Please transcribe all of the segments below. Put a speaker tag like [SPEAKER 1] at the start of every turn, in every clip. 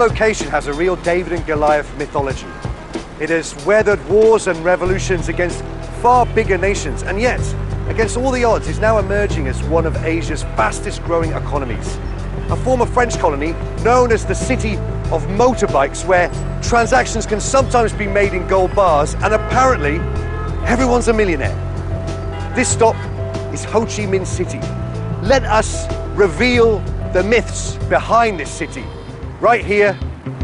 [SPEAKER 1] Location has a real David and Goliath mythology. It has weathered wars and revolutions against far bigger nations, and yet, against all the odds, is now emerging as one of Asia's fastest growing economies. A former French colony known as the City of Motorbikes, where transactions can sometimes be made in gold bars, and apparently everyone's a millionaire. This stop is Ho Chi Minh City. Let us reveal the myths behind this city, right here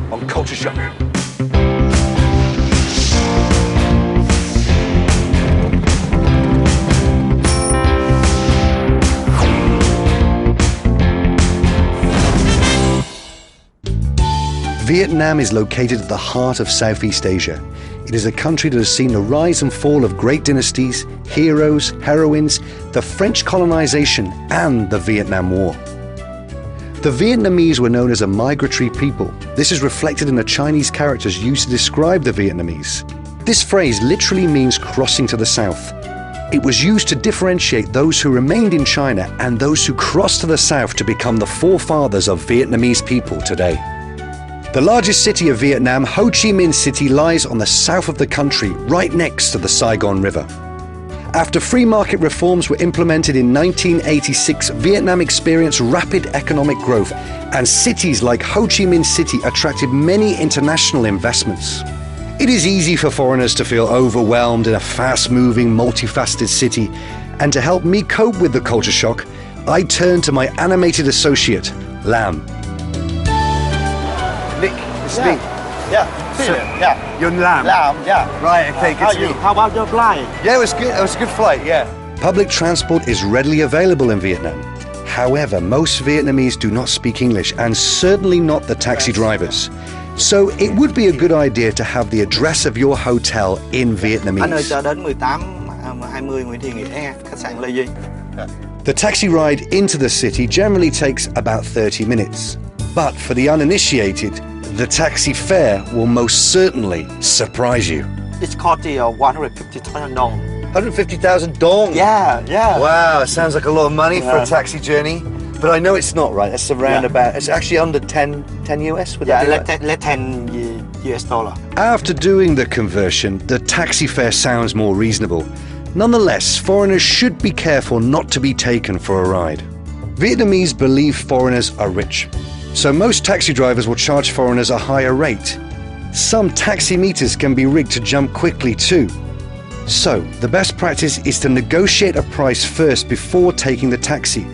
[SPEAKER 1] on Culture Shock. Vietnam is located at the heart of Southeast Asia. It is a country that has seen the rise and fall of great dynasties, heroes, heroines, the French colonization, and the Vietnam War. The Vietnamese were known as a migratory people. This is reflected in the Chinese characters used to describe the Vietnamese. This phrase literally means crossing to the south. It was used to differentiate those who remained in China and those who crossed to the south to become the forefathers of Vietnamese people today. The largest city of Vietnam, Ho Chi Minh City, lies on the south of the country, right next to the Saigon River. After free market reforms were implemented in 1986, Vietnam experienced rapid economic growth, and cities like Ho Chi Minh City attracted many international investments. It is easy for foreigners to feel overwhelmed in a fast-moving, multifaceted city, and to help me cope with the culture shock, I turn to my animated associate, Lam. Nick, it's me.
[SPEAKER 2] Yeah.
[SPEAKER 1] You're Lam?
[SPEAKER 2] Lam, yeah.
[SPEAKER 1] Right, okay, good to meet you.
[SPEAKER 2] How about your flight?
[SPEAKER 1] Yeah, it was good. It was a good flight, yeah. Public transport is readily available in Vietnam. However, most Vietnamese do not speak English, and certainly not the taxi drivers. So it would be a good idea to have the address of your hotel in Vietnamese.
[SPEAKER 2] Anh ơi, chờ đến 18:20 Nguyễn Thị Nghĩa, khách sạn Lê Duy.
[SPEAKER 1] The taxi ride into the city generally takes about 30 minutes. But for the uninitiated, the taxi fare will most certainly surprise you.
[SPEAKER 2] It's called 150,000 dong.
[SPEAKER 1] 150,000 dong?
[SPEAKER 2] Yeah.
[SPEAKER 1] Wow, it sounds like a lot of money for a taxi journey. But I know it's not, right? It's around about, it's actually under 10 US, would that be
[SPEAKER 2] Let 10 US dollar.
[SPEAKER 1] After doing the conversion, the taxi fare sounds more reasonable. Nonetheless, foreigners should be careful not to be taken for a ride. Vietnamese believe foreigners are rich, so most taxi drivers will charge foreigners a higher rate. Some taxi meters can be rigged to jump quickly too. So, the best practice is to negotiate a price first before taking the taxi.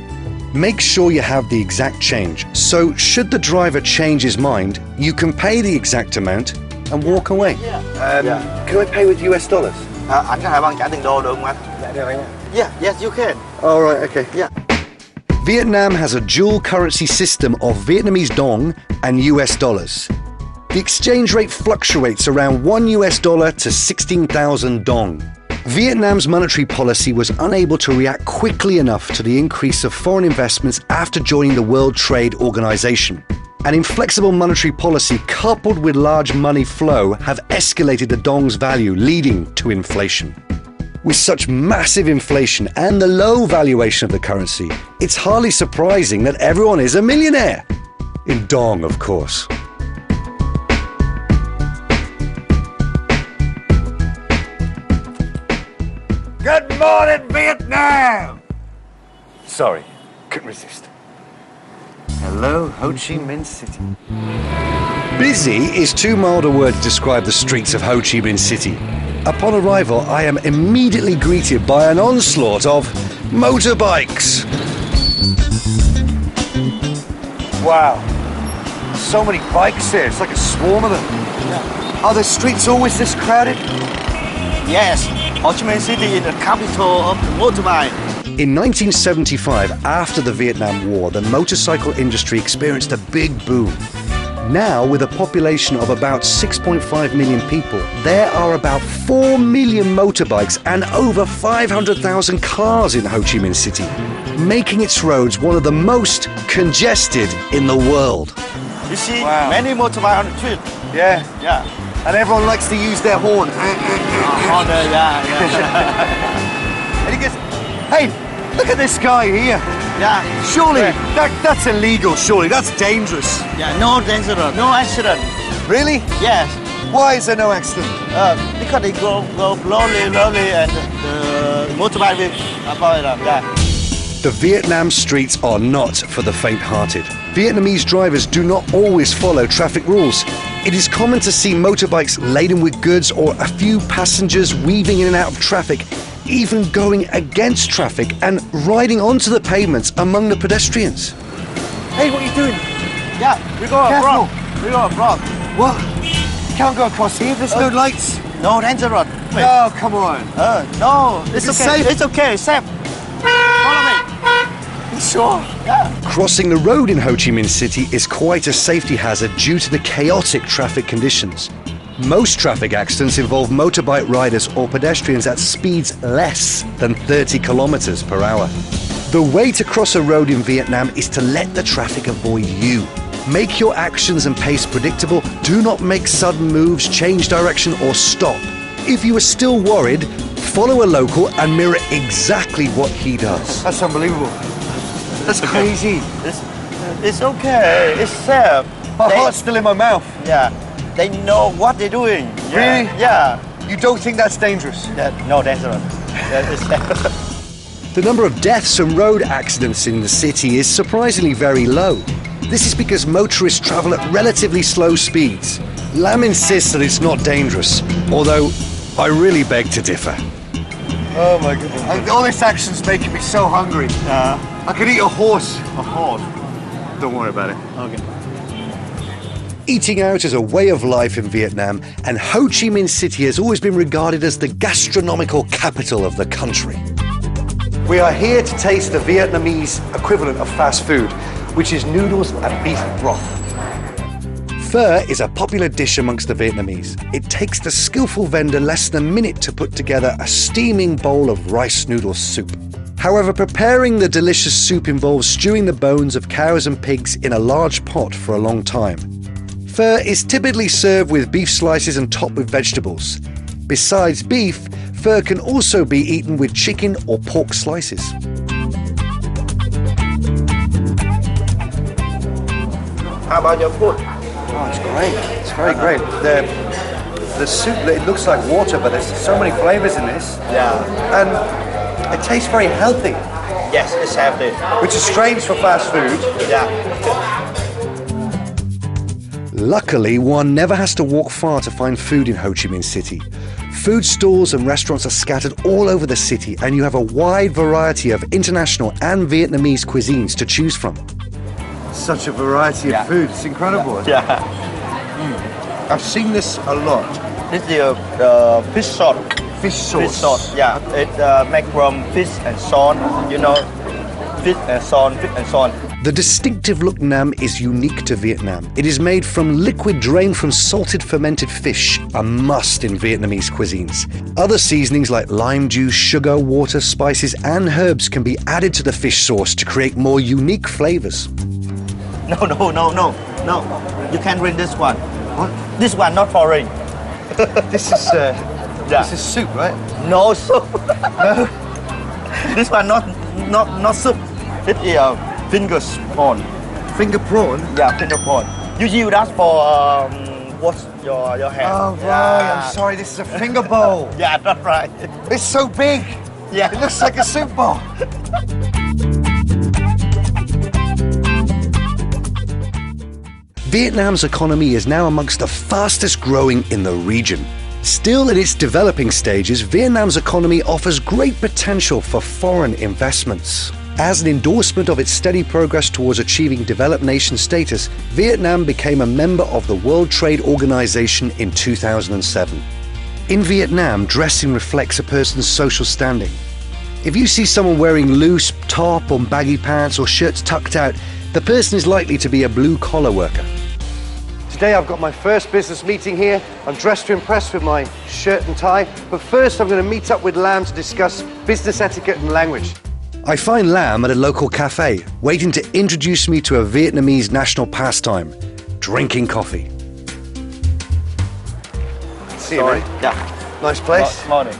[SPEAKER 1] Make sure you have the exact change, so should the driver change his mind, you can pay the exact amount and walk away. Can I pay with US dollars?
[SPEAKER 2] Anh có thể trả tiền đô được không anh? Yes, you can.
[SPEAKER 1] All right, okay.
[SPEAKER 2] Yeah.
[SPEAKER 1] Vietnam has a dual currency system of Vietnamese dong and US dollars. The exchange rate fluctuates around $1 to 16,000 dong. Vietnam's monetary policy was unable to react quickly enough to the increase of foreign investments after joining the World Trade Organization. An inflexible monetary policy coupled with large money flow have escalated the dong's value, leading to inflation. With such massive inflation and the low valuation of the currency, it's hardly surprising that everyone is a millionaire. In dong, of course. Good morning, Vietnam! Sorry, couldn't resist. Hello, Ho Chi Minh City. Busy is too mild a word to describe the streets of Ho Chi Minh City. Upon arrival, I am immediately greeted by an onslaught of motorbikes. Wow, so many bikes here, it's like a swarm of them. Yeah. Are the streets always this crowded?
[SPEAKER 2] Yes, Ho Chi Minh City is the capital of the motorbike.
[SPEAKER 1] In 1975, after the Vietnam War, the motorcycle industry experienced a big boom. Now, with a population of about 6.5 million people, there are about 4 million motorbikes and over 500,000 cars in Ho Chi Minh City, making its roads one of the most congested in the world.
[SPEAKER 2] You see many motorbikes on the street.
[SPEAKER 1] Yeah. And everyone likes to use their horn. And he goes, hey, look at this guy here.
[SPEAKER 2] Yeah.
[SPEAKER 1] Surely,
[SPEAKER 2] Yeah.
[SPEAKER 1] that's illegal, surely. That's dangerous.
[SPEAKER 2] Yeah, no danger, no accident.
[SPEAKER 1] Really?
[SPEAKER 2] Yes.
[SPEAKER 1] Why is there no accident?
[SPEAKER 2] Because they go slowly, and the motorbike will avoid them. Yeah.
[SPEAKER 1] The Vietnam streets are not for the faint-hearted. Vietnamese drivers do not always follow traffic rules. It is common to see motorbikes laden with goods or a few passengers weaving in and out of traffic, even going against traffic and riding onto the pavements among the pedestrians. Hey, what are you doing?
[SPEAKER 2] Yeah, we go abroad. We go abroad.
[SPEAKER 1] What? Can't go across here, there's no lights.
[SPEAKER 2] No dangerous.
[SPEAKER 1] Oh, come on.
[SPEAKER 2] No, it's
[SPEAKER 1] Is it
[SPEAKER 2] okay.
[SPEAKER 1] safe?
[SPEAKER 2] It's okay, safe. Follow me.
[SPEAKER 1] Sure.
[SPEAKER 2] Yeah.
[SPEAKER 1] Crossing the road in Ho Chi Minh City is quite a safety hazard due to the chaotic traffic conditions. Most traffic accidents involve motorbike riders or pedestrians at speeds less than 30 kilometers per hour. The way to cross a road in Vietnam is to let the traffic avoid you. Make your actions and pace predictable. Do not make sudden moves, change direction, or stop. If you are still worried, follow a local and mirror exactly what he does.
[SPEAKER 2] That's unbelievable.
[SPEAKER 1] That's crazy.
[SPEAKER 2] It's okay. It's safe.
[SPEAKER 1] My heart's still in my mouth.
[SPEAKER 2] Yeah. They know what they're doing. Yeah.
[SPEAKER 1] Really?
[SPEAKER 2] Yeah.
[SPEAKER 1] You don't think that's dangerous?
[SPEAKER 2] Yeah. No dangerous. Yeah, it's safe.
[SPEAKER 1] The number of deaths and road accidents in the city is surprisingly very low. This is because motorists travel at relatively slow speeds. Lam insists that it's not dangerous, although I really beg to differ.
[SPEAKER 2] Oh my goodness.
[SPEAKER 1] All this action's making me so hungry. I could eat a horse.
[SPEAKER 2] A horse.
[SPEAKER 1] Don't worry about it.
[SPEAKER 2] Okay.
[SPEAKER 1] Eating out is a way of life in Vietnam, and Ho Chi Minh City has always been regarded as the gastronomical capital of the country. We are here to taste the Vietnamese equivalent of fast food, which is noodles and beef broth. Pho is a popular dish amongst the Vietnamese. It takes the skillful vendor less than a minute to put together a steaming bowl of rice noodle soup. However, preparing the delicious soup involves stewing the bones of cows and pigs in a large pot for a long time. Pho is typically served with beef slices and topped with vegetables. Besides beef, pho can also be eaten with chicken or pork slices.
[SPEAKER 2] How about your food?
[SPEAKER 3] Oh, it's great. It's very great. The soup, it looks like water, but there's so many flavors in this.
[SPEAKER 2] Yeah.
[SPEAKER 3] And it tastes very healthy,
[SPEAKER 2] Yes, it's healthy.
[SPEAKER 3] which is strange for fast food.
[SPEAKER 2] Yeah.
[SPEAKER 1] Luckily, one never has to walk far to find food in Ho Chi Minh City. Food stalls and restaurants are scattered all over the city, and you have a wide variety of international and Vietnamese cuisines to choose from.
[SPEAKER 3] Such a variety of food. It's incredible.
[SPEAKER 2] Yeah.
[SPEAKER 3] I've seen this a lot.
[SPEAKER 2] This is fish sauce.
[SPEAKER 3] Fish sauce.
[SPEAKER 2] Fish sauce. Yeah. It's made from fish and salt. You know, fish and salt.
[SPEAKER 1] The distinctive look nam is unique to Vietnam. It is made from liquid drained from salted fermented fish, a must in Vietnamese cuisines. Other seasonings like lime juice, sugar, water, spices and herbs can be added to the fish sauce to create more unique flavors.
[SPEAKER 2] No. You can't drink this one.
[SPEAKER 3] What?
[SPEAKER 2] This one not for rain.
[SPEAKER 3] This is this is soup, right?
[SPEAKER 2] No soup. No. This one not soup. It is finger prawn.
[SPEAKER 3] Finger prawn.
[SPEAKER 2] Yeah, finger prawn. You use that for wash your hair.
[SPEAKER 3] Oh right.
[SPEAKER 2] Yeah.
[SPEAKER 3] I'm sorry. This is a finger bowl.
[SPEAKER 2] Yeah, that's right.
[SPEAKER 3] It's so big.
[SPEAKER 2] Yeah.
[SPEAKER 3] It looks like a soup bowl.
[SPEAKER 1] Vietnam's economy is now amongst the fastest growing in the region. Still in its developing stages, Vietnam's economy offers great potential for foreign investments. As an endorsement of its steady progress towards achieving developed nation status, Vietnam became a member of the World Trade Organization in 2007. In Vietnam, dressing reflects a person's social standing. If you see someone wearing loose top or baggy pants or shirts tucked out, the person is likely to be a blue-collar worker.
[SPEAKER 3] Today I've got my first business meeting here. I'm dressed to impress with my shirt and tie, but first I'm going to meet up with Lam to discuss business etiquette and language.
[SPEAKER 1] I find Lam at a local cafe, waiting to introduce me to a Vietnamese national pastime, drinking coffee.
[SPEAKER 3] See you, mate.
[SPEAKER 2] Yeah.
[SPEAKER 3] Nice place.
[SPEAKER 2] Morning.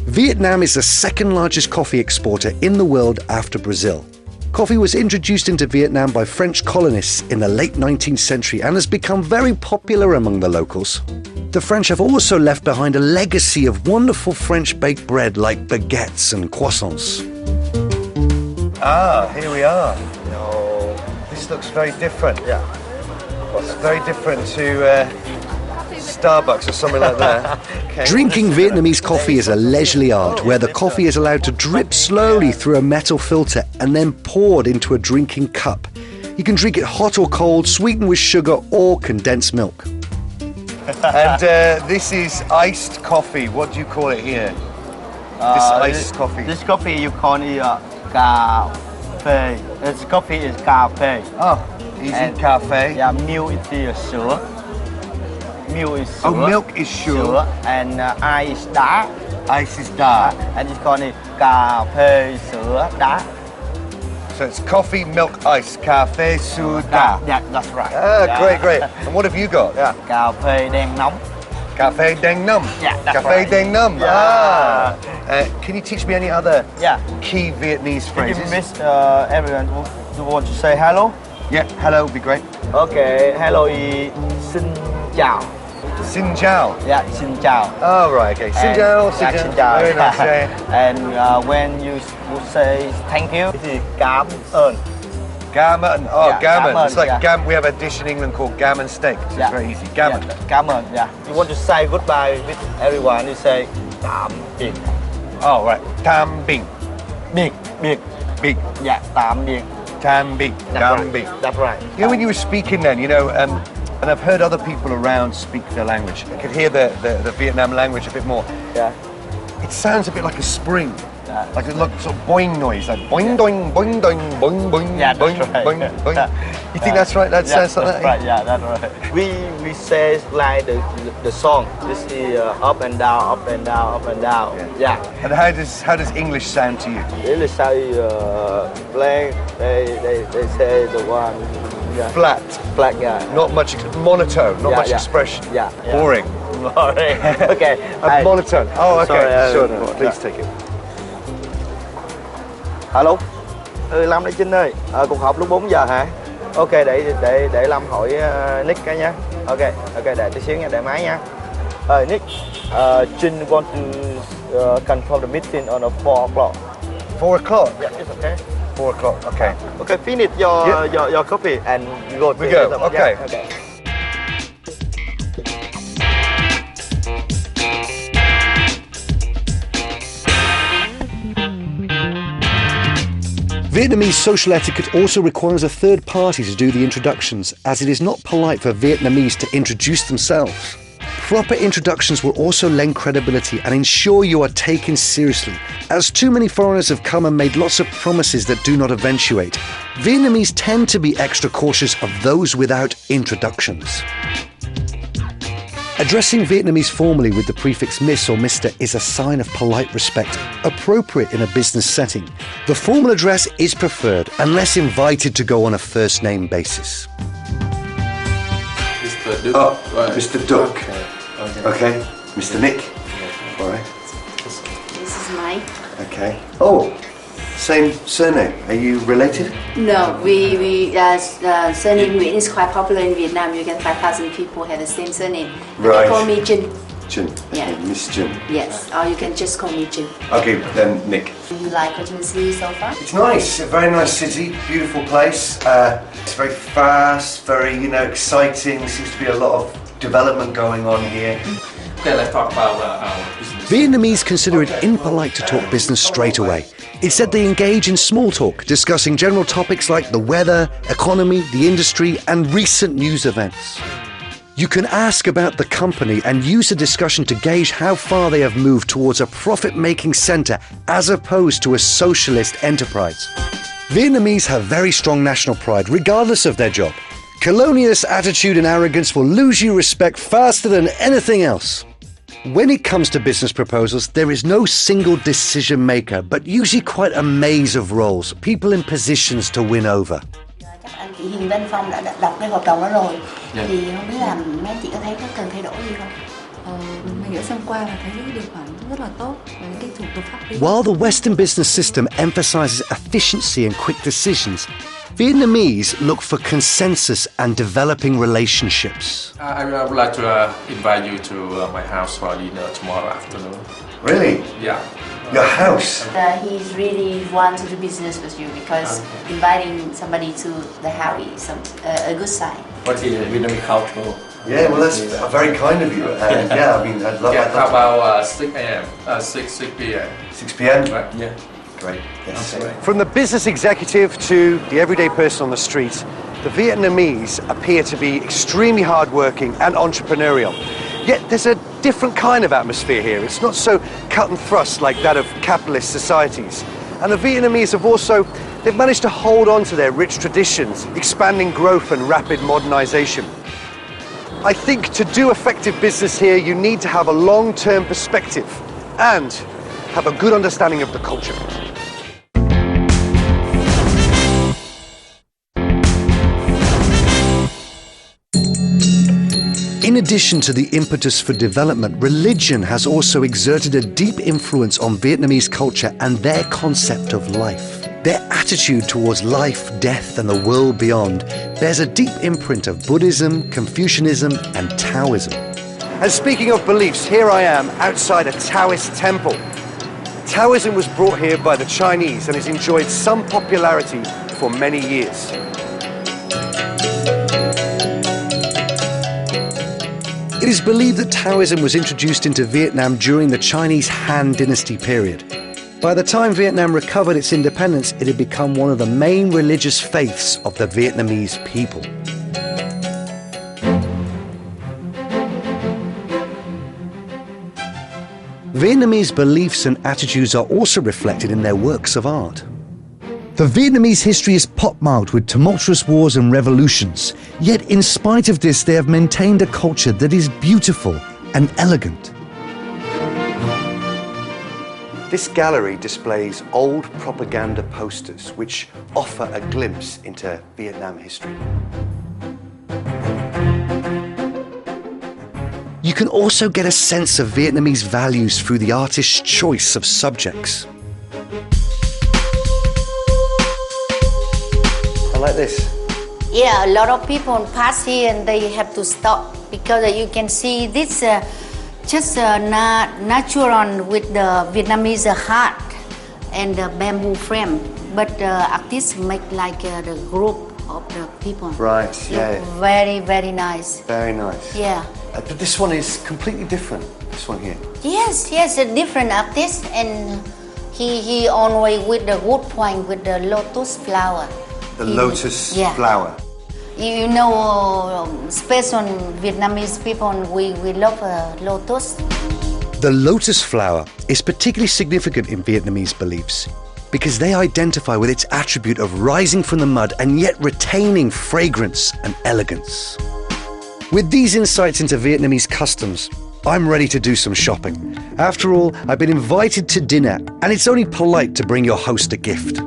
[SPEAKER 1] Vietnam is the second largest coffee exporter in the world after Brazil. Coffee was introduced into Vietnam by French colonists in the late 19th century and has become very popular among the locals. The French have also left behind a legacy of wonderful French baked bread like baguettes and croissants.
[SPEAKER 3] Ah, here we are. Oh, this looks very different.
[SPEAKER 2] Yeah.
[SPEAKER 3] It's very different to Starbucks or something like that. Okay.
[SPEAKER 1] Drinking Vietnamese coffee is a leisurely art where the coffee is allowed to drip slowly through a metal filter and then poured into a drinking cup. You can drink it hot or cold, sweetened with sugar or condensed milk.
[SPEAKER 3] And this is iced coffee. What do you call it here? This iced coffee.
[SPEAKER 2] This coffee you call it cà phê. This coffee is cà phê.
[SPEAKER 3] Oh, easy cafe.
[SPEAKER 2] Yeah, milk is sữa. Milk is sữa.
[SPEAKER 3] Oh, milk is sure.
[SPEAKER 2] And ice is đá.
[SPEAKER 3] Ice is dark.
[SPEAKER 2] And it's called cà phê sữa đá.
[SPEAKER 3] So it's coffee, milk, ice, cafe, soda.
[SPEAKER 2] Yeah, that's right.
[SPEAKER 3] Ah,
[SPEAKER 2] Yeah.
[SPEAKER 3] great. And what have you got?
[SPEAKER 2] Yeah, cà phê đen nóng.
[SPEAKER 3] Cafe Deng Num.
[SPEAKER 2] Yeah, that's
[SPEAKER 3] Cafe
[SPEAKER 2] right.
[SPEAKER 3] Deng Num.
[SPEAKER 2] Yeah.
[SPEAKER 3] Ah. Can you teach me any other
[SPEAKER 2] Yeah.
[SPEAKER 3] key Vietnamese
[SPEAKER 2] If
[SPEAKER 3] phrases?
[SPEAKER 2] you miss everyone, you want to say hello?
[SPEAKER 3] Yeah, hello would be great.
[SPEAKER 2] Okay, hello is xin chào.
[SPEAKER 3] Xin chào.
[SPEAKER 2] Yeah, xin chào.
[SPEAKER 3] Oh, right, okay. Xin chào, xin
[SPEAKER 2] Yeah,
[SPEAKER 3] chào.
[SPEAKER 2] xin chào.
[SPEAKER 3] Very nice, yeah.
[SPEAKER 2] And when you say thank you, thì cảm ơn.
[SPEAKER 3] Gammon. Oh,
[SPEAKER 2] Yeah,
[SPEAKER 3] gammon.
[SPEAKER 2] gammon,
[SPEAKER 3] It's like
[SPEAKER 2] yeah.
[SPEAKER 3] we have a dish in England called gammon steak. So
[SPEAKER 2] Yeah.
[SPEAKER 3] it's very easy. Gammon.
[SPEAKER 2] Yeah, cảm ơn. Yeah. You want to say goodbye with everyone, you say tạm biệt.
[SPEAKER 3] Oh, right. Tam bing.
[SPEAKER 2] Biệt.
[SPEAKER 3] Big.
[SPEAKER 2] Yeah, tạm biệt.
[SPEAKER 3] Tam bing.
[SPEAKER 2] That's
[SPEAKER 3] Tam
[SPEAKER 2] right.
[SPEAKER 3] bing.
[SPEAKER 2] That's right.
[SPEAKER 3] You know, when you were speaking then, and I've heard other people around speak their language. I could hear the Vietnam language a bit more.
[SPEAKER 2] Yeah.
[SPEAKER 3] It sounds a bit like a spring.
[SPEAKER 2] Yeah.
[SPEAKER 3] Like a sort of boing noise, like boing doing, boing doing, boing boing,
[SPEAKER 2] Yeah,
[SPEAKER 3] boing,
[SPEAKER 2] that's right.
[SPEAKER 3] boing, boing. You think that's right? That sounds like
[SPEAKER 2] that's
[SPEAKER 3] that?
[SPEAKER 2] right. Yeah, that's right. We say like the song. This is up and down, up and down, up and down. Yeah.
[SPEAKER 3] And how does English sound to you?
[SPEAKER 2] Really say blank. They say the one. Yeah.
[SPEAKER 3] Flat.
[SPEAKER 2] Flat. Yeah.
[SPEAKER 3] Not much monotone. Not
[SPEAKER 2] Yeah,
[SPEAKER 3] much
[SPEAKER 2] yeah.
[SPEAKER 3] expression.
[SPEAKER 2] Yeah.
[SPEAKER 3] Boring.
[SPEAKER 2] Boring. Okay.
[SPEAKER 3] Monotone. Oh, okay.
[SPEAKER 2] Sorry,
[SPEAKER 3] Sure. No, please take it.
[SPEAKER 2] Alo. Lâm đây Trinh ơi. Cuộc họp lúc 4 giờ hả? Ok, để Lâm hỏi Nick cái nha. Ok, để tí xíu nha, để máy nha. Nick, Trinh want to confirm the meeting on 4 o'clock.
[SPEAKER 3] 4 o'clock.
[SPEAKER 2] Yeah, it's okay.
[SPEAKER 3] 4 o'clock. Okay.
[SPEAKER 2] Okay, finish your coffee and we go.
[SPEAKER 3] We go, okay.
[SPEAKER 2] Yeah, okay.
[SPEAKER 1] Vietnamese social etiquette also requires a third party to do the introductions, as it is not polite for Vietnamese to introduce themselves. Proper introductions will also lend credibility and ensure you are taken seriously, as too many foreigners have come and made lots of promises that do not eventuate. Vietnamese tend to be extra cautious of those without introductions. Addressing Vietnamese formally with the prefix Miss or Mr. is a sign of polite respect, appropriate in a business setting. The formal address is preferred unless invited to go on a first name basis.
[SPEAKER 4] Mr. Duke.
[SPEAKER 3] Oh,
[SPEAKER 4] Right.
[SPEAKER 3] Mr. Duck. Okay. Mr. Nick. All right.
[SPEAKER 5] This is Mike.
[SPEAKER 3] Okay. Oh, same surname. Are you related?
[SPEAKER 5] No, surname Nguyen is quite popular in Vietnam. You get 5,000 people have the same surname. But
[SPEAKER 3] Right.
[SPEAKER 5] They call me Jin.
[SPEAKER 3] Jin.
[SPEAKER 5] Yeah.
[SPEAKER 3] Okay, Miss Jin.
[SPEAKER 5] Yes, or you can just call me Jin.
[SPEAKER 3] Okay, then Nick.
[SPEAKER 5] You like Ho Chi Minh City so far?
[SPEAKER 3] It's nice, a very nice city, beautiful place. It's very fast, very, exciting. There seems to be a lot of development going on here.
[SPEAKER 4] Okay, let's talk about our business.
[SPEAKER 1] Vietnamese consider it impolite to talk business straight away. Instead, they engage in small talk, discussing general topics like the weather, economy, the industry, and recent news events. You can ask about the company and use the discussion to gauge how far they have moved towards a profit-making centre as opposed to a socialist enterprise. Vietnamese have very strong national pride, regardless of their job. Colonialist attitude and arrogance will lose you respect faster than anything else. When it comes to business proposals, there is no single decision maker, but usually quite a maze of roles, people in positions to win over.
[SPEAKER 5] Chắc anh chị Hiền bên Phong đã đọc cái hợp đồng đó rồi.
[SPEAKER 4] Dạ.
[SPEAKER 5] Thì không biết là mấy anh chị có thấy có cần thay đổi gì không? Mình đã xem qua và thấy những điều khoản rất là tốt về cái thủ tục pháp lý.
[SPEAKER 1] While the Western business system emphasizes efficiency and quick decisions, Vietnamese look for consensus and developing relationships.
[SPEAKER 4] I would like to invite you to my house for dinner tomorrow afternoon.
[SPEAKER 3] Really?
[SPEAKER 4] Yeah.
[SPEAKER 3] Your house?
[SPEAKER 5] He's really want to do business with you because inviting somebody to the house is a good sign.
[SPEAKER 4] What is Vietnamese culture?
[SPEAKER 3] Yeah, well, that's very kind of you. Yeah, I mean, I'd love
[SPEAKER 4] Yeah,
[SPEAKER 3] that.
[SPEAKER 4] how about 6 a.m., 6 p.m.?
[SPEAKER 3] 6 p.m.?
[SPEAKER 4] Right, yeah.
[SPEAKER 3] Great. Yes.
[SPEAKER 4] Great.
[SPEAKER 3] From the business executive to the everyday person on the street, the Vietnamese appear to be extremely hardworking and entrepreneurial. Yet there's a different kind of atmosphere here. It's not so cut and thrust like that of capitalist societies. And the Vietnamese they've managed to hold on to their rich traditions, expanding growth and rapid modernization. I think to do effective business here, you need to have a long-term perspective and have a good understanding of the culture.
[SPEAKER 1] In addition to the impetus for development, religion has also exerted a deep influence on Vietnamese culture and their concept of life. Their attitude towards life, death, and the world beyond bears a deep imprint of Buddhism, Confucianism, and Taoism.
[SPEAKER 3] And speaking of beliefs, here I am outside a Taoist temple. Taoism was brought here by the Chinese and has enjoyed some popularity for many years.
[SPEAKER 1] It is believed that Taoism was introduced into Vietnam during the Chinese Han Dynasty period. By the time Vietnam recovered its independence, it had become one of the main religious faiths of the Vietnamese people. Vietnamese beliefs and attitudes are also reflected in their works of art. The Vietnamese history is pockmarked with tumultuous wars and revolutions, yet in spite of this they have maintained a culture that is beautiful and elegant.
[SPEAKER 3] This gallery displays old propaganda posters which offer a glimpse into Vietnam history.
[SPEAKER 1] You can also get a sense of Vietnamese values through the artist's choice of subjects.
[SPEAKER 3] I like this.
[SPEAKER 6] Yeah, a lot of people pass here and they have to stop because you can see this just natural with the Vietnamese heart and the bamboo frame. But artists make like the group of the people.
[SPEAKER 3] Right, yeah.
[SPEAKER 6] Very, very nice.
[SPEAKER 3] Very nice.
[SPEAKER 6] Yeah.
[SPEAKER 3] But this one is completely different, this one here.
[SPEAKER 6] Yes, a different artist, and he always with the wood point with the lotus flower.
[SPEAKER 3] The lotus flower.
[SPEAKER 6] You know, special Vietnamese people, we love lotus.
[SPEAKER 1] The lotus flower is particularly significant in Vietnamese beliefs because they identify with its attribute of rising from the mud and yet retaining fragrance and elegance. With these insights into Vietnamese customs, I'm ready to do some shopping. After all, I've been invited to dinner, and it's only polite to bring your host a gift.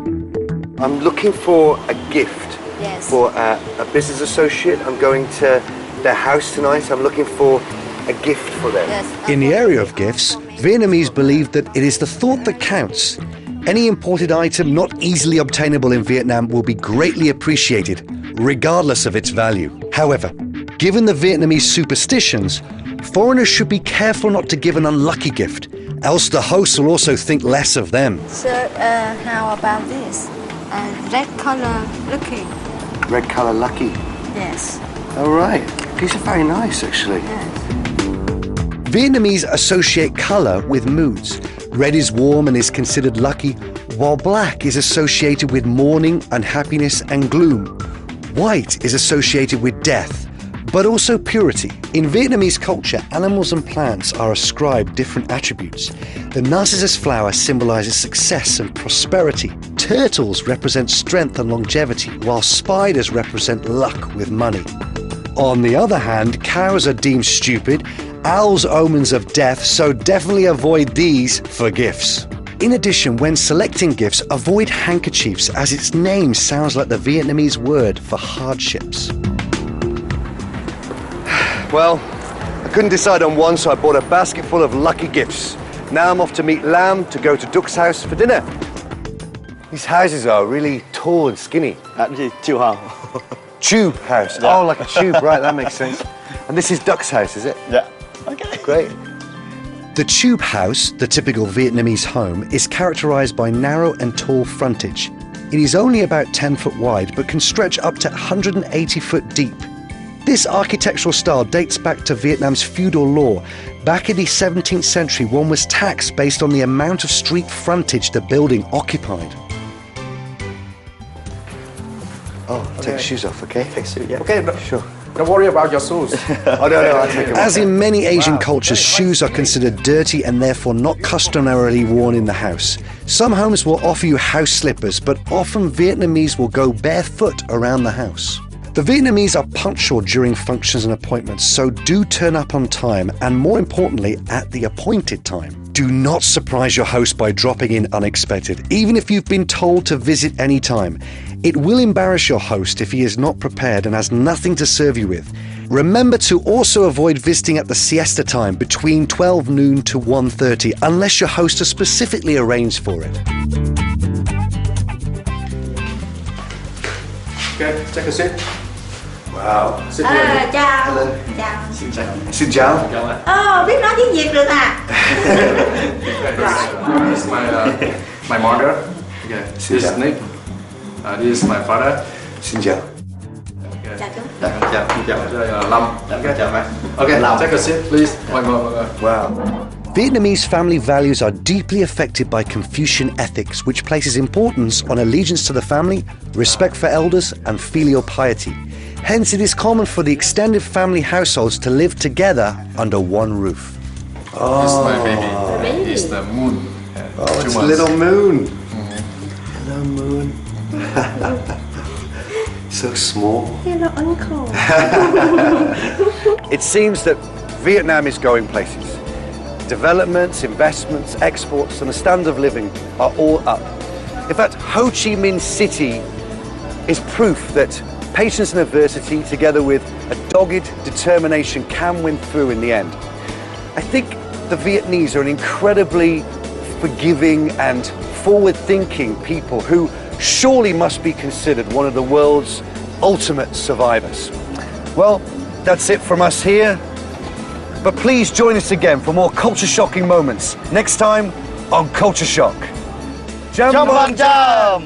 [SPEAKER 3] I'm looking for a gift for a business associate. I'm going to their house tonight. I'm looking for a gift for them.
[SPEAKER 6] Yes.
[SPEAKER 1] In the area of gifts, Vietnamese believe that it is the thought that counts. Any imported item not easily obtainable in Vietnam will be greatly appreciated, regardless of its value. However, given the Vietnamese superstitions, foreigners should be careful not to give an unlucky gift, else the host will also think less of them.
[SPEAKER 7] Sir, how about this? Red color lucky.
[SPEAKER 3] Red colour lucky.
[SPEAKER 7] Yes.
[SPEAKER 3] All right. These are very nice, actually.
[SPEAKER 7] Yes.
[SPEAKER 1] Vietnamese associate colour with moods. Red is warm and is considered lucky, while black is associated with mourning, unhappiness and gloom. White is associated with death, but also purity. In Vietnamese culture, animals and plants are ascribed different attributes. The narcissus flower symbolizes success and prosperity. Turtles represent strength and longevity, while spiders represent luck with money. On the other hand, cows are deemed stupid, owls omens of death, so definitely avoid these for gifts. In addition, when selecting gifts, avoid handkerchiefs as its name sounds like the Vietnamese word for hardships.
[SPEAKER 3] Well, I couldn't decide on one, so I bought a basket full of lucky gifts. Now I'm off to meet Lam to go to Duck's house for dinner. These houses are really tall and skinny.
[SPEAKER 2] Chiều hào.
[SPEAKER 3] Tube house.
[SPEAKER 2] Yeah.
[SPEAKER 3] Oh, like a tube, right, that makes sense. And this is Duck's house, is it?
[SPEAKER 2] Dạ. Okay.
[SPEAKER 3] Great.
[SPEAKER 1] The tube house, the typical Vietnamese home, is characterized by narrow and tall frontage. It is only about 10 foot wide, but can stretch up to 180 foot deep. This architectural style dates back to Vietnam's feudal law. Back in the 17th century, one was taxed based on the amount of street frontage the building occupied.
[SPEAKER 3] Oh, take your shoes off, okay?
[SPEAKER 2] Take suit, yeah.
[SPEAKER 4] Okay,
[SPEAKER 3] Sure.
[SPEAKER 4] don't worry about your shoes.
[SPEAKER 3] Oh, no, I'll take them off.
[SPEAKER 1] As in many Asian cultures, shoes are considered dirty and therefore not customarily worn in the house. Some homes will offer you house slippers, but often Vietnamese will go barefoot around the house. The Vietnamese are punctual during functions and appointments, so do turn up on time and, more importantly, at the appointed time. Do not surprise your host by dropping in unexpected, even if you've been told to visit any time. It will embarrass your host if he is not prepared and has nothing to serve you with. Remember to also avoid visiting at the siesta time between 12 noon to 1:30 unless your host has specifically arranged for it.
[SPEAKER 4] Okay, take a seat.
[SPEAKER 3] Wow.
[SPEAKER 4] Sit here.
[SPEAKER 7] Chào.
[SPEAKER 3] Helen.
[SPEAKER 7] Chào.
[SPEAKER 3] Xin chào.
[SPEAKER 7] Biết nói tiếng Việt được à?
[SPEAKER 4] This is my mother. Okay. This is Nick. This is my father.
[SPEAKER 3] Xin chào.
[SPEAKER 7] Chào chú.
[SPEAKER 2] Chào.
[SPEAKER 4] Đây là Lâm.
[SPEAKER 2] Chào mẹ.
[SPEAKER 4] Okay, take a seat, please. Mọi người.
[SPEAKER 3] Wow.
[SPEAKER 1] Vietnamese family values are deeply affected by Confucian ethics, which places importance on allegiance to the family, respect for elders, and filial piety. Hence, it is common for the extended family households to live together under one roof.
[SPEAKER 4] This is my baby. It's the moon.
[SPEAKER 3] Oh,
[SPEAKER 4] 2
[SPEAKER 3] it's
[SPEAKER 4] months.
[SPEAKER 3] little moon. Hello, moon. So small.
[SPEAKER 7] Hello, uncle.
[SPEAKER 3] It seems that Vietnam is going places. Developments, investments, exports, and the standard of living are all up. In fact, Ho Chi Minh City is proof that patience and adversity, together with a dogged determination, can win through in the end. I think the Vietnamese are an incredibly forgiving and forward-thinking people who surely must be considered one of the world's ultimate survivors. Well, that's it from us here. But please join us again for more culture-shocking moments next time on Culture Shock.
[SPEAKER 2] Jump on jump!